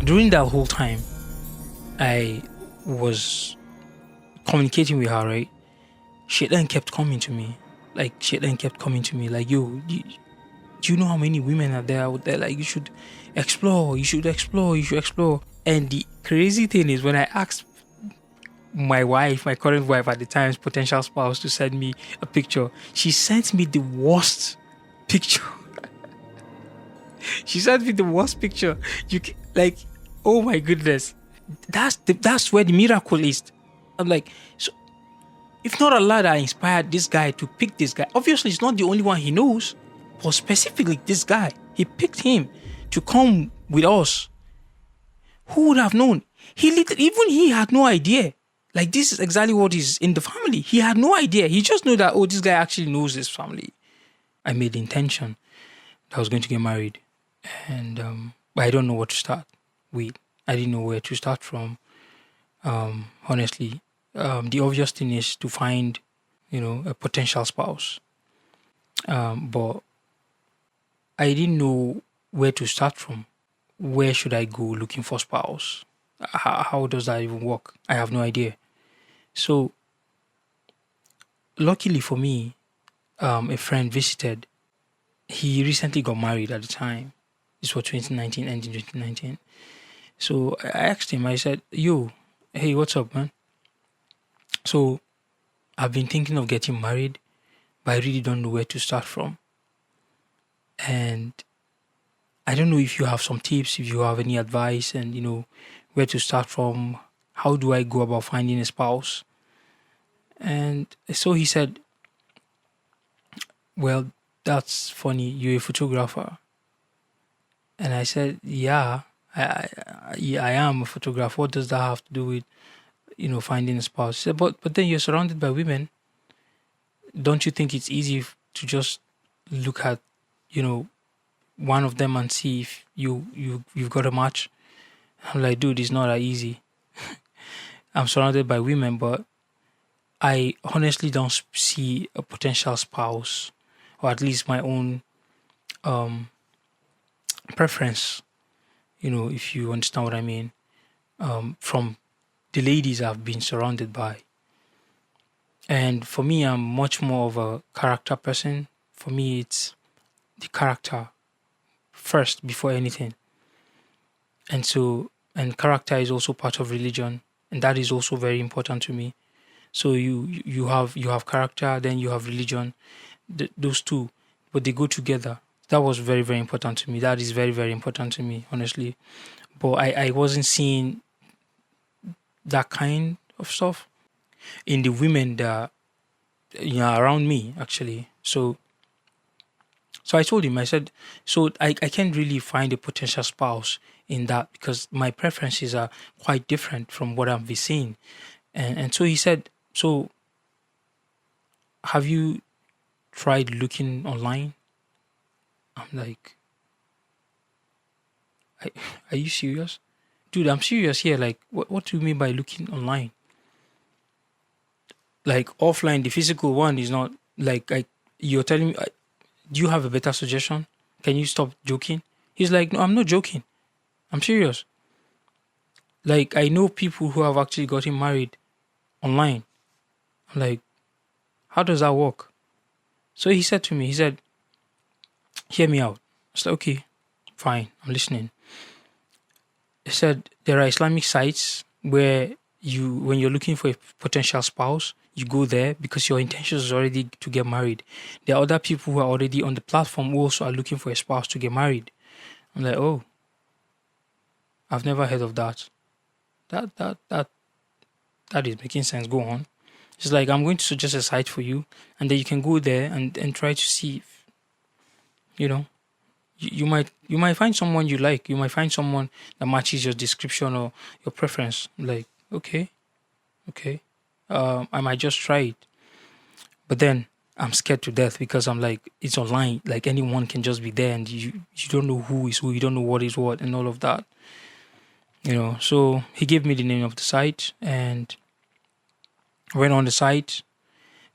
During that whole time, I was communicating with her, right? She then kept coming to me. Like, yo, do you know how many women are there out there? Like, you should explore. And the crazy thing is, when I asked my current wife at the time's potential spouse, to send me a picture, she sent me the worst picture. She sent me the worst picture. Like, oh my goodness, that's where the miracle is. I'm like, so if not Allah that inspired this guy to pick this guy, obviously it's not the only one he knows, but specifically this guy, he picked him to come with us. Who would have known? Even he had no idea. Like, this is exactly what is in the family. He had no idea. He just knew that, oh, this guy actually knows his family. I made the intention that I was going to get married, and but I don't know what to start with. I didn't know where to start from. Honestly, the obvious thing is to find, a potential spouse. But I didn't know where to start from. Where should I go looking for spouse? How does that even work? I have no idea. So, luckily for me, a friend visited. He recently got married at the time. This was 2019, ending 2019. So I asked him, I said, yo, hey, what's up, man? So I've been thinking of getting married, but I really don't know where to start from. And I don't know if you have some tips, if you have any advice, and, where to start from. How do I go about finding a spouse? And so he said, well, that's funny. You're a photographer. And I said, yeah, I am a photographer. What does that have to do with, finding a spouse? He said, but then you're surrounded by women. Don't you think it's easy to just look at, one of them and see if you've got a match? I'm like, dude, it's not that easy. I'm surrounded by women, but I honestly don't see a potential spouse, or at least my own preference, if you understand what I mean, from the ladies I've been surrounded by. And for me, I'm much more of a character person. For me, it's the character first before anything. And character is also part of religion, and that is also very important to me. So you have character, then you have religion, those two, but they go together. That was very, very important to me. That is very, very important to me, honestly. But I wasn't seeing that kind of stuff in the women that around me, actually. So I told him, I said, so I can't really find a potential spouse in that, because my preferences are quite different from what I've been seeing. And so he said, so have you tried looking online? I'm like, are you serious? Dude, I'm serious here. Like, what do you mean by looking online? Like, offline, the physical one is not, like, you're telling me, do you have a better suggestion? Can you stop joking? He's like, no, I'm not joking. I'm serious. Like, I know people who have actually gotten married online. I'm like, how does that work? So he said to me, hear me out. I said, okay, fine, I'm listening. He said, there are Islamic sites where when you're looking for a potential spouse, you go there because your intention is already to get married. There are other people who are already on the platform who also are looking for a spouse to get married. I'm like, oh, I've never heard of that. That is making sense. Go on. It's like, I'm going to suggest a site for you, and then you can go there and try to see if, you might find someone you like. You might find someone that matches your description or your preference. I'm like, okay. I might just try it. But then I'm scared to death because I'm like, it's online. Like, anyone can just be there, and you don't know who is who. You don't know what is what and all of that. So he gave me the name of the site, and I went on the site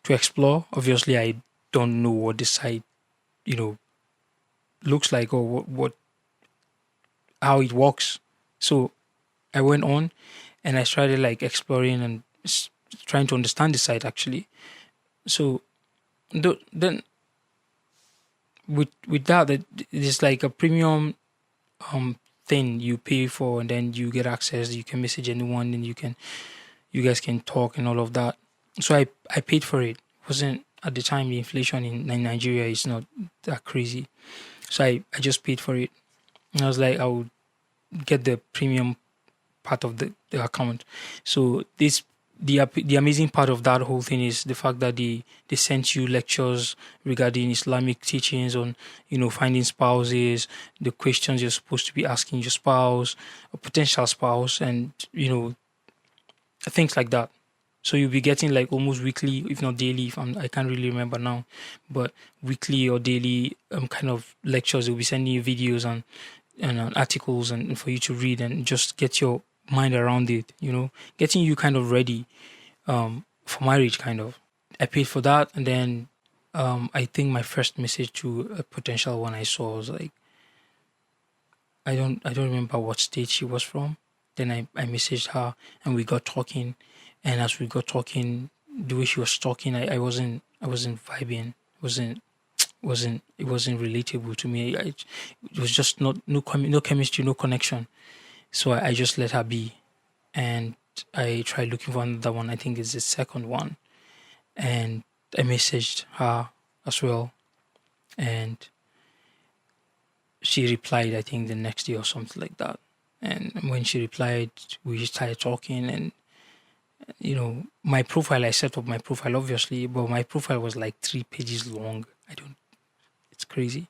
to explore. Obviously, I don't know what the site, looks like, or how it works. So I went on and I started like exploring and trying to understand the site actually. So then with that, it's like a premium thing you pay for, and then you get access. You can message anyone, and you guys can talk and all of that. So I paid for it. It wasn't at the time the inflation in Nigeria is not that crazy. So I just paid for it. And I was like, I would get the premium part of the account. So the amazing part of that whole thing is the fact that they sent you lectures regarding Islamic teachings on, finding spouses, the questions you're supposed to be asking your spouse, a potential spouse, and things like that. So you'll be getting like almost weekly, if not daily. I can't really remember now, but weekly or daily kind of lectures. They'll be sending you videos and articles and for you to read and just get your mind around it. Getting you kind of ready for marriage, kind of. I paid for that, and then I think my first message to a potential one I saw was like, I don't remember what state she was from. Then I messaged her and we got talking. And as we got talking, the way she was talking, I wasn't vibing. It wasn't relatable to me. It was just no chemistry, no connection. So I just let her be, and I tried looking for another one. I think it's the second one, and I messaged her as well, and she replied. I think the next day or something like that. And when she replied, we started talking, and my profile, I set up my profile obviously, but my profile was like 3 pages long. It's crazy.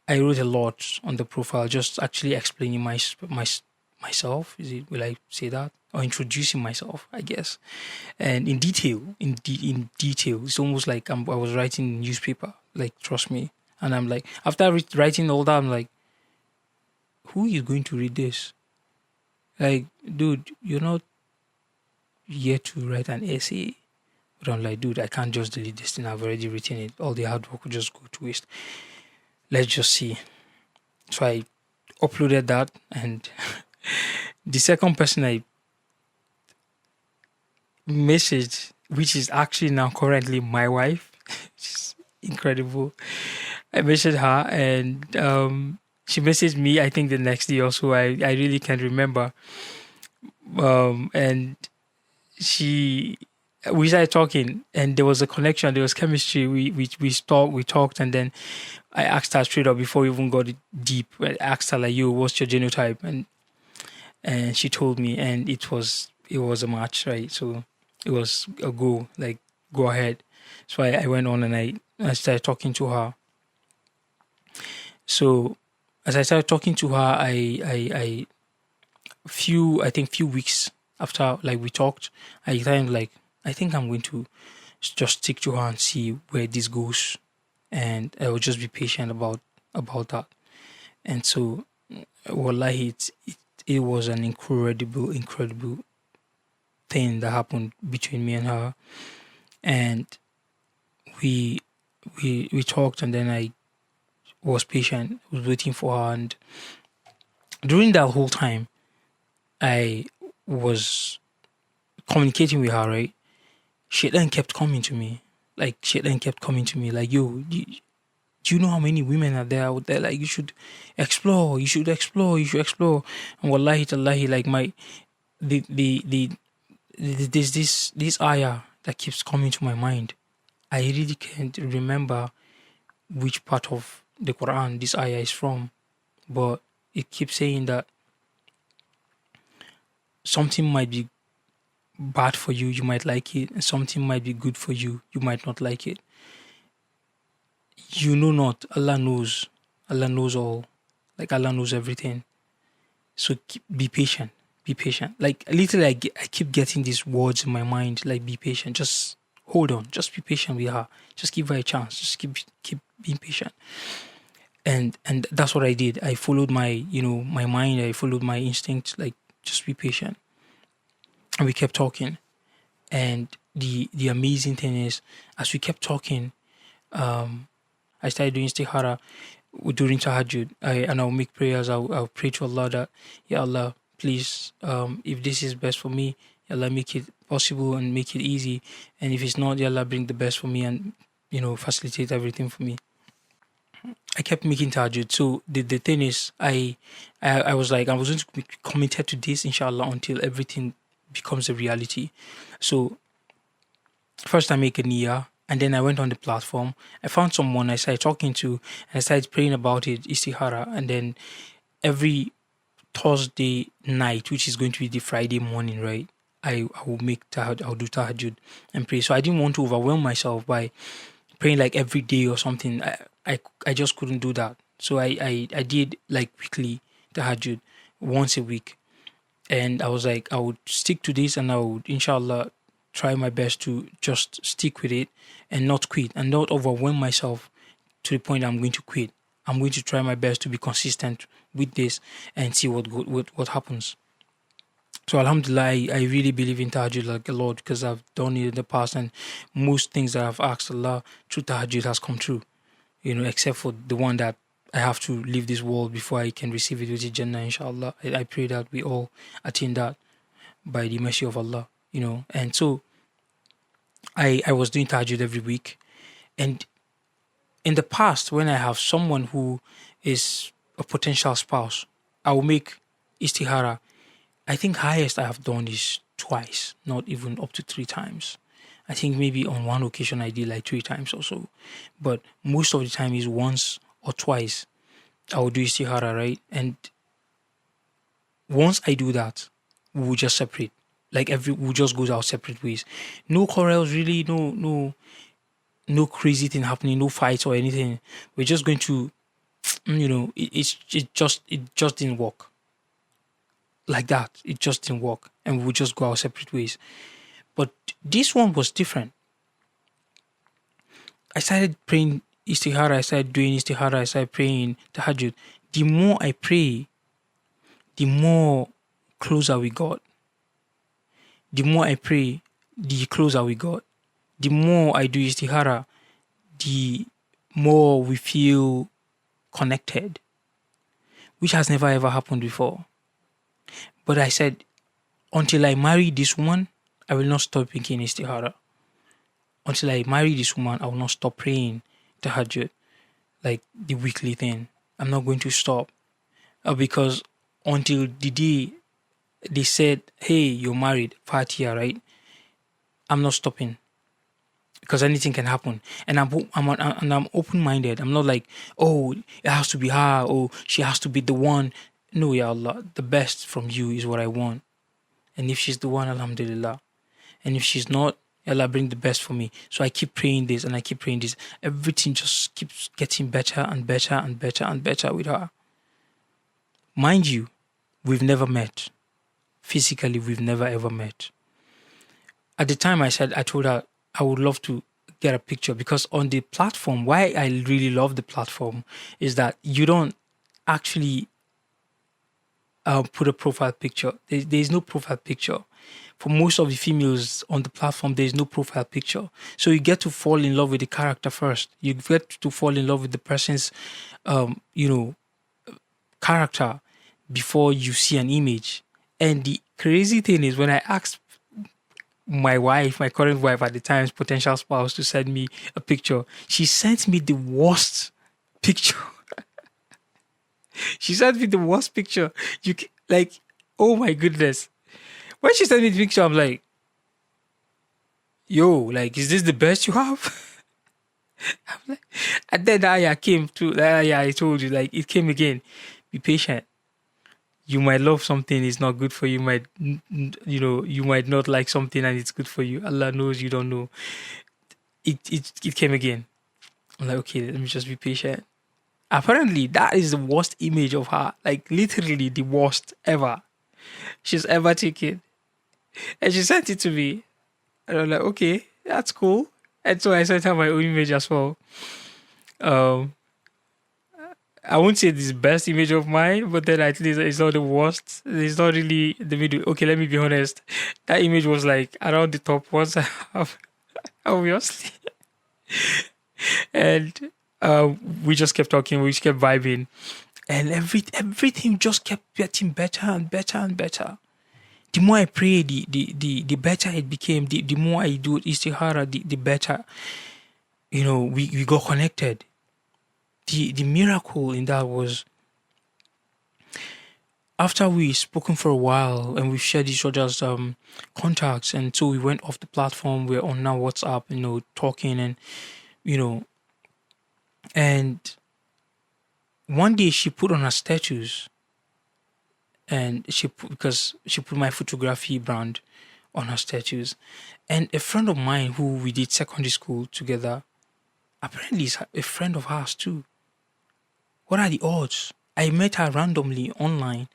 I wrote a lot on the profile, just actually explaining myself. Will I say that? Or introducing myself, I guess. And in detail, in detail, it's almost like I was writing newspaper, like, trust me. And I'm like, after writing all that, I'm like, who is going to read this? Like, dude, you're not here to write an essay. But I'm like, dude, I can't just delete this thing. I've already written it. All the hard work will just go to waste. Let's just see. So I uploaded that, and the second person I messaged, which is actually now currently my wife, which is incredible. I messaged her, and she messaged me, I think the next day or so. I really can't remember. And we started talking, and there was a connection, there was chemistry. We talked, and then I asked her straight up before we even got it deep. I asked her like, "Yo, what's your genotype?" And she told me, and it was a match, right? So it was a go, like, go ahead. So I went on and I started talking to her. So as I started talking to her, I few weeks after, like, we talked, I kind of like, I think I'm going to just stick to her and see where this goes, and I will just be patient about that. And so, wallahi, it was an incredible thing that happened between me and her, and we talked, and then I was patient, was waiting for her, and during that whole time, I was communicating with her, right? She then kept coming to me. Like, yo, do you know how many women are there out there? Like, you should explore. And wallahi tallahi, like, there's this ayah that keeps coming to my mind. I really can't remember which part of the Quran this ayah is from, but it keeps saying that something might be bad for you, you might like it, and something might be good for you, you might not like it. You know not, Allah knows. Allah knows all. Like, Allah knows everything. So be patient. Like, literally, I keep getting these words in my mind, like, be patient. Just hold on. Just be patient with her. Just give her a chance. Just keep being patient. And that's what I did. I followed my mind. I followed my instinct. Like, just be patient. And we kept talking. And the amazing thing is, as we kept talking, I started doing istikhara during Tahajjud. And I'll make prayers. I'll pray to Allah that, Ya Allah, please, if this is best for me, Ya Allah, make it possible and make it easy. And if it's not, Ya Allah, bring the best for me and, facilitate everything for me. I kept making tahajjud. So the thing is, I was like, I was going to be committed to this, inshallah, until everything becomes a reality. So first I make a niyyah, and then I went on the platform. I found someone I started talking to, and I started praying about it, istihara. And then every Thursday night, which is going to be the Friday morning, right? I will make tahajjud, I'll do tahajjud and pray. So I didn't want to overwhelm myself by praying like every day or something. I just couldn't do that. So I did like weekly tahajjud once a week. And I was like, I would stick to this, and I would, inshallah, try my best to just stick with it and not quit and not overwhelm myself to the point I'm going to quit. I'm going to try my best to be consistent with this and see what happens. So alhamdulillah, I really believe in tahajjud like a lot, because I've done it in the past, and most things that I've asked Allah through tahajjud has come true, except for the one that I have to leave this world before I can receive it, which is Jannah, inshallah. I pray that we all attain that by the mercy of Allah, And so I was doing tahajjud every week. And in the past, when I have someone who is a potential spouse, I will make istihara. I think highest I have done is twice, not even up to 3 times. I think maybe on one occasion I did like 3 times or so. But most of the time is once or twice I will do istihara, right? And once I do that, we will just separate. We'll just go our separate ways. No quarrels, really, no crazy thing happening, no fights or anything. We're just going to, it just didn't work. Like that, it just didn't work, and we'll just go our separate ways. But this one was different. I started praying istihara, I started doing istihara, I started praying tahajjud. The more I pray, the more closer we got. The more I pray, the closer we got. The more I do istihara, the more we feel connected, which has never ever happened before. But I said, until I marry this woman, I will not stop making istihara. Until I marry this woman, I will not stop praying tahajjud, like the weekly thing. I'm not going to stop. Because until the day they said, hey, you're married, Fatiha, right? I'm not stopping. Because anything can happen. And I'm open-minded. I'm not like, oh, it has to be her, or she has to be the one. No, Ya Allah, the best from you is what I want. And if she's the one, alhamdulillah. And if she's not, Allah, bring the best for me. So I keep praying this and I keep praying this. Everything just keeps getting better and better and better and better with her. Mind you, we've never met. Physically, we've never ever met. At the time I told her I would love to get a picture, because on the platform, why I really love the platform is that you don't actually put a profile picture. There's no profile picture. For most of the females on the platform, there's no profile picture. So you get to fall in love with the character first. You get to fall in love with the person's, character before you see an image. And the crazy thing is, when I asked my current wife at the time's potential spouse, to send me a picture, she sent me the worst picture. She sent me the worst picture. Oh my goodness. When she sent me the picture, I'm like, yo, like, is this the best you have? I'm like, and then the ayah came to, I told you, like, it came again. Be patient. You might love something, it's not good for you. You might not like something and it's good for you. Allah knows you don't know. It came again. I'm like, okay, let me just be patient. Apparently, that is the worst image of her. Like, literally the worst ever she's ever taken. And she sent it to me. And I'm like, okay, that's cool. And so I sent her my own image as well. I won't say this is the best image of mine, but then at least it's not the worst. It's not really the middle. Okay, let me be honest. That image was like around the top ones I have, obviously. And we just kept talking. We just kept vibing. And everything just kept getting better and better and better. The more I prayed, the better it became. The more I do istikhara, the better. We got connected. The miracle in that was after we spoken for a while and we shared each other's contacts, and so we went off the platform. We're on now WhatsApp, talking, and you know, and one day she put on her status, and because she put my photography brand on her status, and a friend of mine who we did secondary school together, apparently is a friend of hers too. What are the odds? I met her randomly online,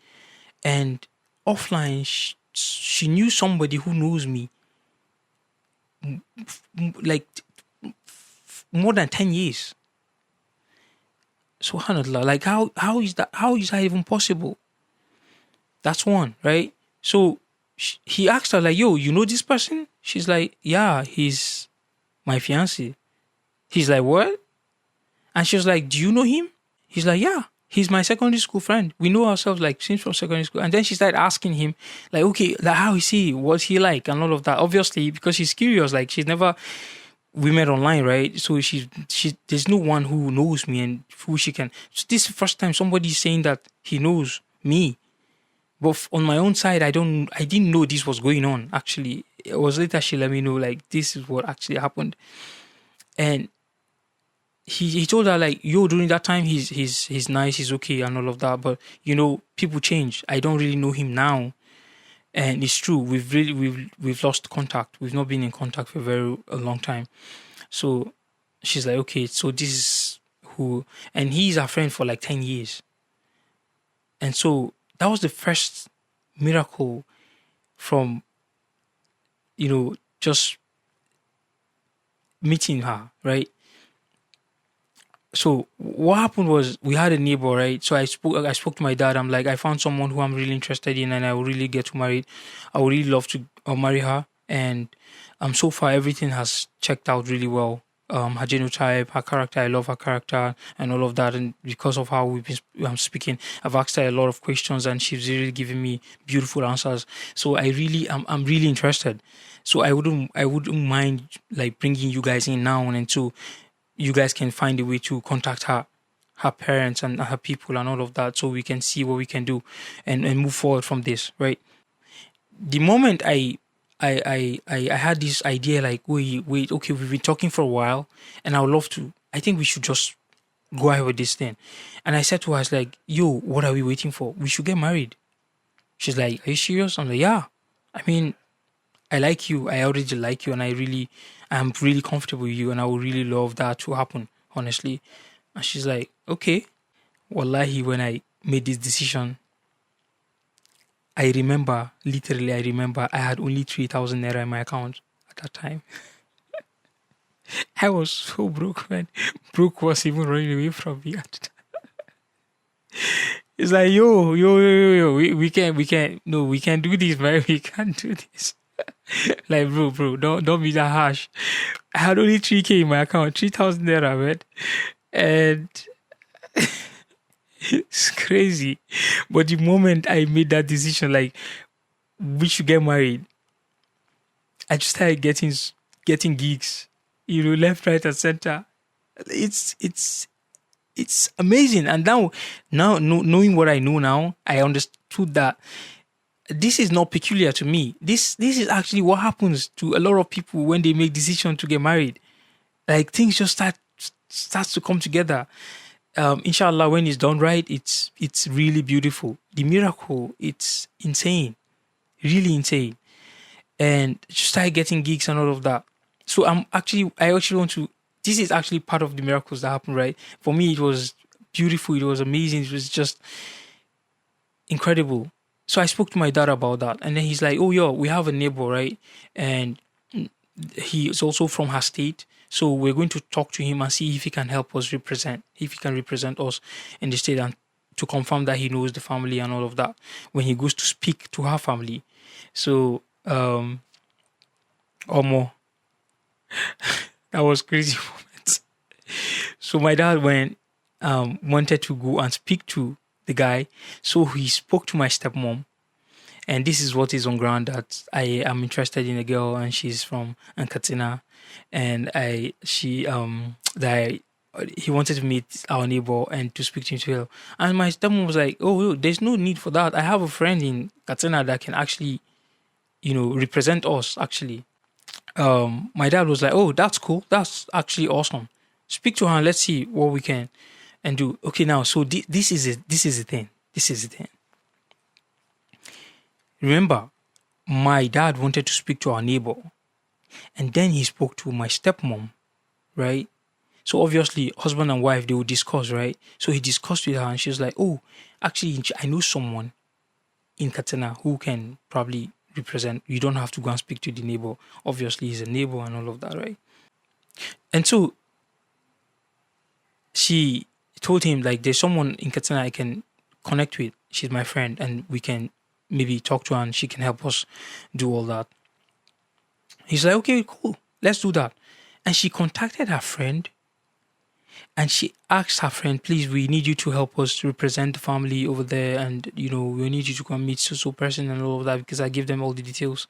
and offline she knew somebody who knows me like more than 10 years. Subhanallah, like how is that even possible? That's one, right? So he asked her like, yo, you know this person? She's like, yeah, he's my fiance. He's like, what? And she was like, do you know him? He's like, yeah, he's my secondary school friend. We know ourselves like since from secondary school. And then she started asking him like, okay, like how is he? What's he like? And all of that. Obviously, because she's curious, like we met online, right? So she there's no one who knows me and who she can. So this is the first time somebody's saying that he knows me. But on my own side, I didn't know this was going on. Actually, it was later she let me know like this is what actually happened. And he told her like, yo, during that time he's nice, he's okay and all of that. But people change. I don't really know him now. And it's true, we've lost contact. We've not been in contact for a long time. So she's like, okay, so this is who, and he's our friend for like 10 years. And so that was the first miracle from, just meeting her, right? So what happened was we had a neighbor, right? So I spoke to my dad. I'm like, I found someone who I'm really interested in and I would really get to marry. I would really love to marry her. And so far everything has checked out really well. Her genotype, her character, I love her character and all of that. And because of how we've been speaking, I've asked her a lot of questions and she's really giving me beautiful answers. So I'm really interested. So I wouldn't mind like bringing you guys in now and so you guys can find a way to contact her parents and her people and all of that, so we can see what we can do and move forward from this, right? The moment I had this idea like, wait, okay, we've been talking for a while and I think we should just go ahead with this thing. And I said to her, I was like, yo, what are we waiting for? We should get married. She's like, are you serious? I'm like, yeah. I mean, I like you. I already like you, and I'm really comfortable with you, and I would really love that to happen, honestly. And she's like, okay. Wallahi, when I made this decision, literally I remember I had only 3,000 naira in my account at that time. I was so broke, man. Broke was even running away from me at the time. It's like, yo, we can't do this, man. We can't do this. Like, bro, don't be that harsh. I had only 3K in my account, 3,000 naira, man. And it's crazy. But the moment I made that decision, like, we should get married, I just started getting gigs, left, right, and center. It's amazing. And now knowing what I know now, I understood that this is not peculiar to me. This is actually what happens to a lot of people when they make decisions to get married. Like things just starts to come together. Inshallah, when it's done right, it's really beautiful. The miracle, it's insane, really insane. And just started getting gigs and all of that. So I actually want to. This is actually part of the miracles that happened, right? For me, it was beautiful. It was amazing. It was just incredible. So I spoke to my dad about that, and then he's like, "Oh, yo, we have a neighbor, right? And he is also from her state. So we're going to talk to him and see if he can help us if he can represent us in the state and to confirm that he knows the family and all of that when he goes to speak to her family." So, Omo, that was crazy moment. So my dad wanted to go and speak to the guy. So he spoke to my stepmom, and this is what is on ground, that I am interested in a girl and she's from Ankatina, and he wanted to meet our neighbor and to speak to him to her. And my stepmom was like, "Oh, there's no need for that. I have a friend in Katsina that can actually, represent us actually." My dad was like, "Oh, that's cool. That's actually awesome. Speak to her and let's see what we can and do." Okay, now, so this is it. This is the thing. This is the thing. Remember, my dad wanted to speak to our neighbor, and then he spoke to my stepmom, right? So obviously, husband and wife, they would discuss, right? So he discussed with her, and she was like, "Oh, actually, I know someone in Katana who can probably represent. You don't have to go and speak to the neighbor. Obviously, he's a neighbor and all of that, right?" And so she told him, like, there's someone in Katana I can connect with. She's my friend, and we can maybe talk to her, and she can help us do all that. He's like, "Okay, cool. Let's do that." And she contacted her friend, and she asked her friend, "Please, we need you to help us represent the family over there, and we need you to come meet so person and all of that," because I gave them all the details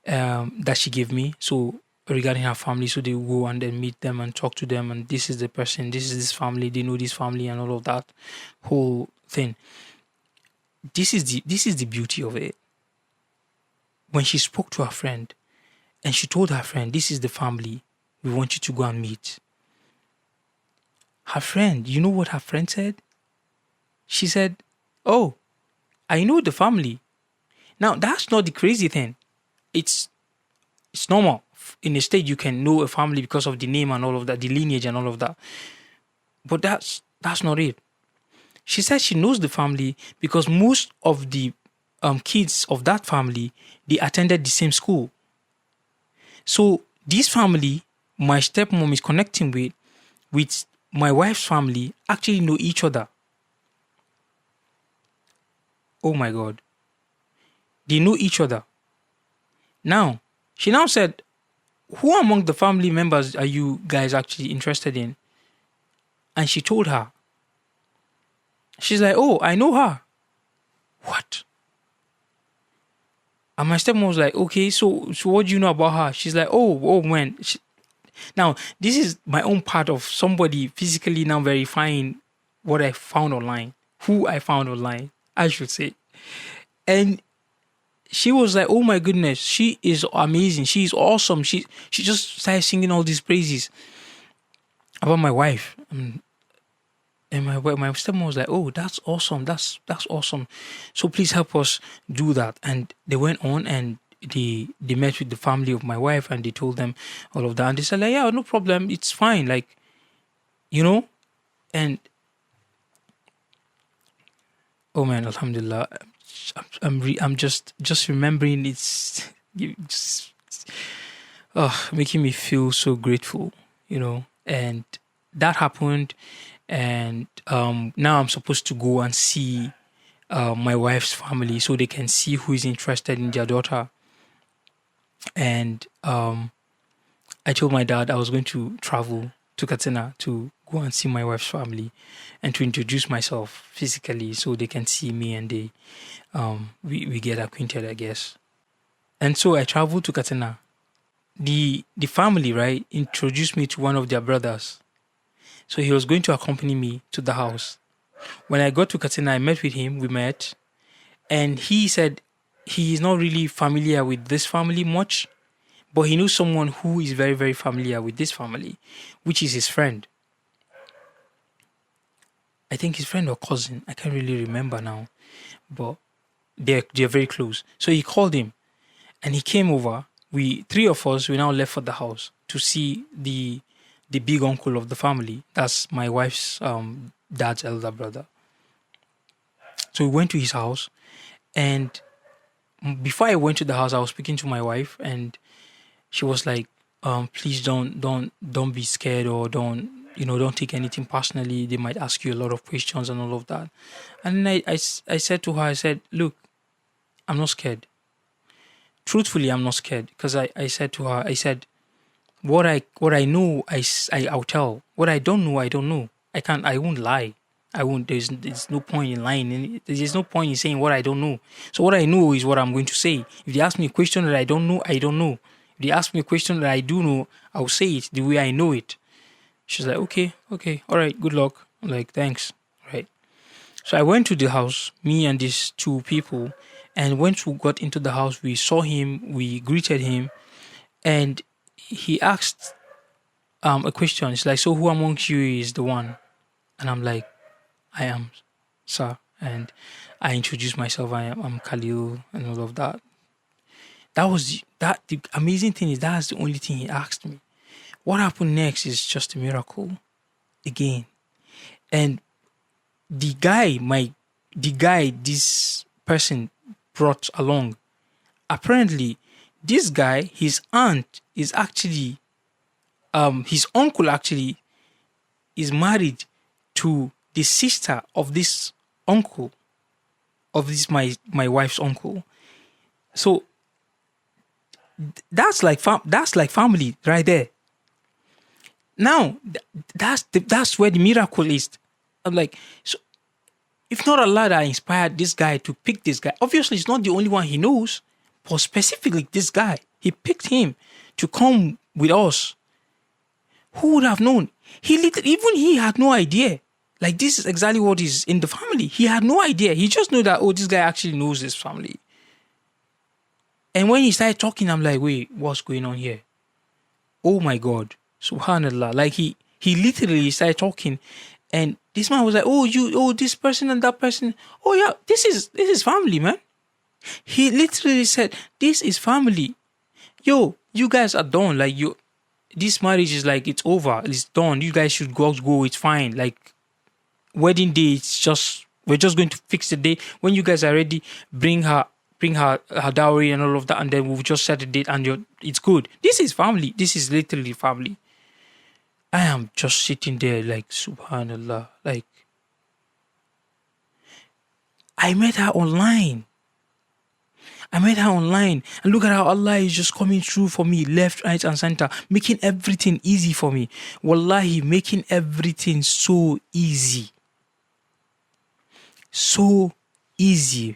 that she gave me. So regarding her family, so they go and then meet them and talk to them, and this is the person, this is this family, they know this family and all of that whole thing. This is the beauty of it. When she spoke to her friend, and she told her friend, "This is the family we want you to go and meet." Her friend, you know what her friend said? She said, "Oh, I know the family." Now, that's not the crazy thing. It's normal. In a state, you can know a family because of the name and all of that, the lineage and all of that. But that's not it. She said she knows the family because most of the kids of that family, they attended the same school. So this family, my stepmom is connecting with my wife's family, actually know each other. Oh my God. They know each other. Now, she now said, "Who among the family members are you guys actually interested in?" And she told her. She's like, "Oh, I know her." What? And my stepmom was like, "Okay, so what do you know about her?" She's like, oh man. Now, this is my own part of somebody physically now verifying what I found online, who I found online, I should say. And she was like, "Oh my goodness, she is amazing. She's awesome." She just started singing all these praises about my wife. And my stepmom was like, "Oh, that's awesome. That's awesome. So please help us do that." And they went on and they met with the family of my wife and they told them all of that. And they said, like, "Yeah, no problem. It's fine." Like, and oh man, alhamdulillah. I'm just remembering, it's just making me feel so grateful, and that happened. And now I'm supposed to go and see my wife's family so they can see who is interested in their daughter. And I told my dad I was going to travel to Katsina to go and see my wife's family and to introduce myself physically so they can see me and they we get acquainted, I guess. And so I traveled to Katsina. The family, right, introduced me to one of their brothers. So he was going to accompany me to the house. When I got to Katsina, I met with him, we met, and he said he is not really familiar with this family much, but he knows someone who is very, very familiar with this family, which is his friend. I think his friend or cousin, I can't really remember now, but they're very close. So he called him and he came over. Three of us, we now left for the house to see the big uncle of the family. That's my wife's dad's elder brother. So we went to his house, and before I went to the house, I was speaking to my wife, and she was like, "Please don't be scared, or don't take anything personally. They might ask you a lot of questions and all of that." And then I said to her, I said, "Look, I'm not scared. Truthfully, I'm not scared," because I said to her, I said, what I know, I'll tell. What I don't know, I don't know. I won't lie. I won't. There's no point in lying. There's no point in saying what I don't know. So what I know is what I'm going to say. If they ask me a question that I don't know, I don't know. If they ask me a question that I do know, I'll say it the way I know it. She's like, okay, all right, good luck. I'm like, thanks. Right. So I went to the house, me and these two people, and once we got into the house, we saw him, we greeted him, and he asked a question. It's like, so who amongst you is the one? And I'm like, I am, sir. And I introduced myself. I'm Khalil and all of that. That was that. The amazing thing is that's the only thing he asked me. What happened next is just a miracle, again. And this person brought along. Apparently, this guy, his aunt is actually, his uncle actually is married to the sister of this uncle, of this my wife's uncle. So that's like family right there. Now that's where the miracle is. I'm like, so if not Allah that inspired this guy to pick this guy, obviously it's not the only one he knows, but specifically this guy, he picked him to come with us. Who would have known? Even he had no idea. Like, this is exactly what is in the family. He had no idea. He just knew that, oh, this guy actually knows this family. And when he started talking, I'm like, wait, what's going on here? Oh my God. Subhanallah. Like, he literally started talking, and this man was like, this person and that person. Oh yeah, this is family, man. He literally said, this is family. Yo, you guys are done. Like, this marriage is like, it's over. It's done. You guys should go. It's fine. Like, wedding day, we're just going to fix the day. When you guys are ready, bring her dowry and all of that, and then we'll just set a date, and it's good. This is family. This is literally family. I am just sitting there like, subhanallah. Like, I met her online. And look at how Allah is just coming through for me, left, right, and center, making everything easy for me. Wallahi, making everything so easy. So easy.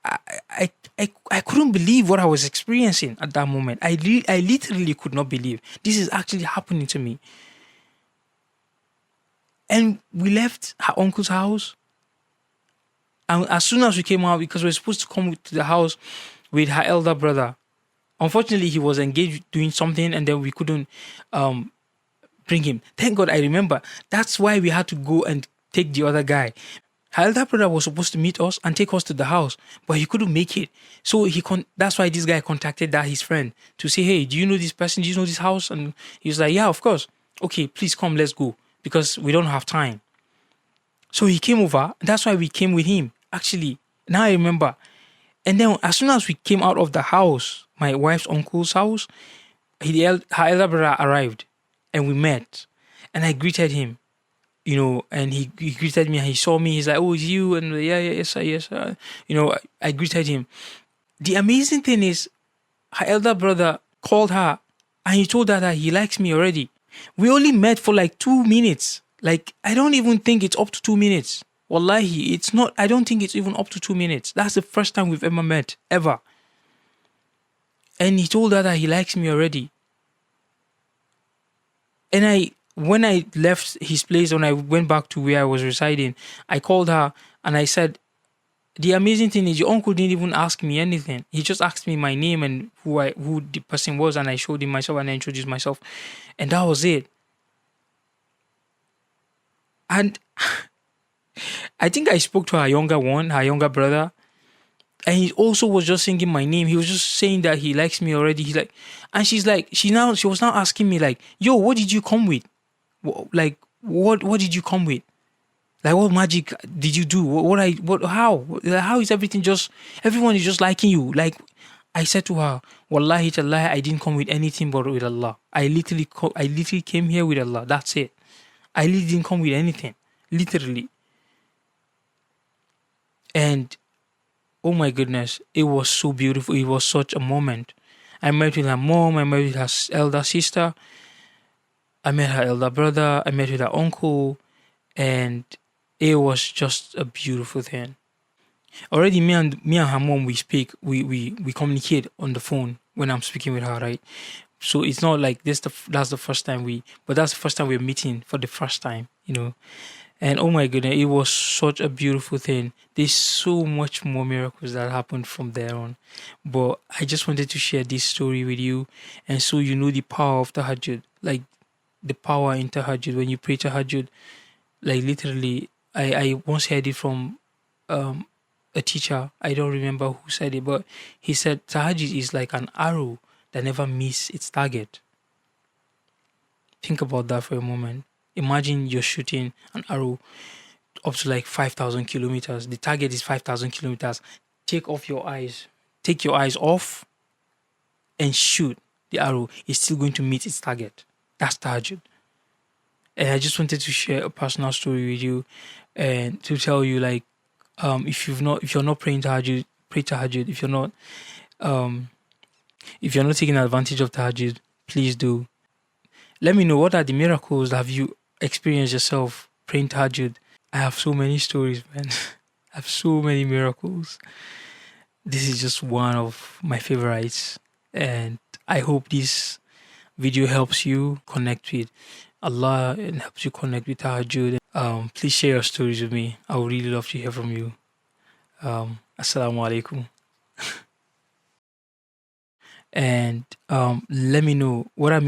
I couldn't believe what I was experiencing at that moment. I literally could not believe this is actually happening to me. And we left her uncle's house. And as soon as we came out, because we were supposed to come to the house with her elder brother, unfortunately he was engaged doing something, and then we couldn't bring him. Thank God I remember. That's why we had to go and take the other guy. Her elder brother was supposed to meet us and take us to the house, but he couldn't make it. So that's why this guy contacted his friend to say, hey, do you know this person? Do you know this house? And he was like, yeah, of course. Okay, please come, let's go, because we don't have time. So he came over. That's why we came with him, actually. Now I remember. And then as soon as we came out of the house, my wife's uncle's house, her elder brother arrived, and we met. And I greeted him. And he greeted me, and he saw me. He's like, oh, it's you? And yeah, yes, sir, yes, sir. I greeted him. The amazing thing is, her elder brother called her, and he told her that he likes me already. We only met for like 2 minutes. Like, I don't even think it's up to 2 minutes. Wallahi, it's not. I don't think it's even up to 2 minutes. That's the first time we've ever met, ever. And he told her that he likes me already. And when I left his place, when I went back to where I was residing, I called her and I said, the amazing thing is your uncle didn't even ask me anything. He just asked me my name and who the person was, and I showed him myself and I introduced myself. And that was it. And I think I spoke to her younger brother, and he also was just singing my name. He was just saying that he likes me already. He's like, and she was now asking me like, yo, what did you come with? Like, what did you come with? Like, what magic did you do? How is everyone is just liking you? Like, I said to her, Wallahi tallahi, I didn't come with anything but with Allah. I literally came here with Allah. That's it. I literally didn't come with anything. Literally. And oh my goodness, it was so beautiful. It was such a moment. I met with her mom, I met with her elder sister. I met her elder brother, I met with her uncle, and it was just a beautiful thing. Already me and her mom, we speak, we communicate on the phone when I'm speaking with her, right? So it's not like that's the first time but that's the first time we're meeting for the first time, you know. And oh my goodness, it was such a beautiful thing. There's so much more miracles that happened from there on. But I just wanted to share this story with you. And so you know the power of Tahajjud. Like the power in Tahajjud. When you pray Tahajjud, like literally, I once heard it from um, a teacher. I don't remember who said it, but he said Tahajjud is like an arrow that never miss its target. Think about that for a moment. Imagine you're shooting an arrow up to like 5,000 kilometers. The target is 5,000 kilometers. Take your eyes off and shoot the arrow. It's still going to meet its target. That's Tahajjud. And I just wanted to share a personal story with you and to tell you like if you're not praying Tahajjud, pray Tahajjud. Um if you're not taking advantage of Tahajjud, please do. Let me know, what are the miracles have you experienced yourself praying Tahajjud? I have so many stories, man. I have so many miracles. This is just one of my favorites. And I hope this video helps you connect with Allah and helps you connect with Tahajjud. Please share your stories with me. I would really love to hear from you. Assalamu alaikum. And let me know what are